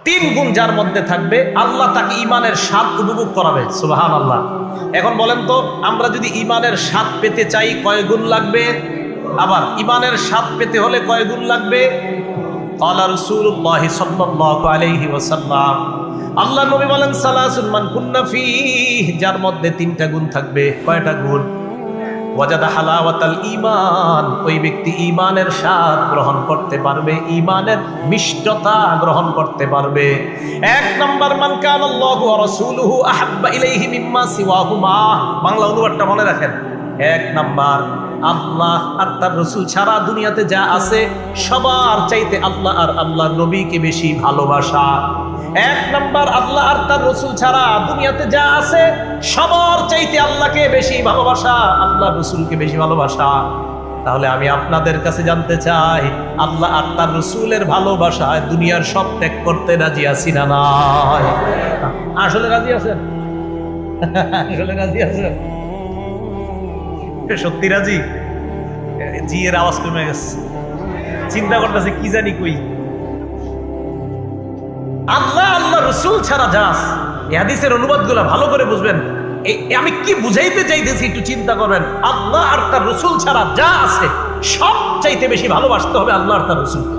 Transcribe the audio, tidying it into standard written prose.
তিন গুণ যার মধ্যে থাকবে আল্লাহ তাকে ঈমানের স্বাদ উপভোগ করাবে। সুবহানাল্লাহ। এখন বলেন তো, আমরা যদি ঈমানের স্বাদ পেতে চাই কয় গুণ লাগবে? আবার ঈমানের স্বাদ পেতে হলে কয় গুণ লাগবে? ক্বালা রাসূলুল্লাহ সাল্লাল্লাহু আলাইহি ওয়াসাল্লাম, আল্লাহ নবী বলেন সালাসুন মান কুন্না ফীহি, যার মধ্যে তিনটা গুণ থাকবে। কয়টা গুণ? ওয়াজাদা হালাওয়াতাল ঈমান, ওই ব্যক্তি ঈমানের স্বাদ গ্রহণ করতে পারবে, ঈমানের মিষ্টতা গ্রহণ করতে পারবে। এক নাম্বার, মান কানাল্লাহু ওয়া রাসূলুহু আহাব্বা ইলাইহি মিম্মা সিওয়াহুমা। বাংলা অনুবাদটা মনে রাখেন। এক নাম্বার, আল্লাহ আর তার রাসূল ছাড়া দুনিয়াতে যা আছে সবার চাইতে আল্লাহ আর আল্লাহর নবীকে বেশি ভালোবাসা। এক নাম্বার, আল্লাহ আর তার রাসূল ছাড়া দুনিয়াতে যা আছে সবার চাইতে আল্লাহকে বেশি ভালোবাসা, আল্লাহ রাসূলকে বেশি ভালোবাসা। তাহলে আমি আপনাদের কাছে জানতে চাই, আল্লাহ আর তার রাসূলের ভালোবাসায় দুনিয়ার সব ত্যাগ করতে রাজি আছি না নাই? আসলে রাজি আছেন? আসলে রাজি আছেন? সত্যি রাজি? জি এর আওয়াজ কমে গেছে, চিন্তা করতেছে কি জানি কই। আল্লাহ আল্লাহ রসুল ছাড়া যাস, এই হাদিসের অনুবাদগুলো ভালো করে বুঝবেন। আমি কি বুঝাইতে চাইতেছি একটু চিন্তা করবেন। আল্লাহ আর তার রসুল ছাড়া যা আছে সব চাইতে বেশি ভালোবাসতে হবে আল্লাহ আর তার রসুলকে।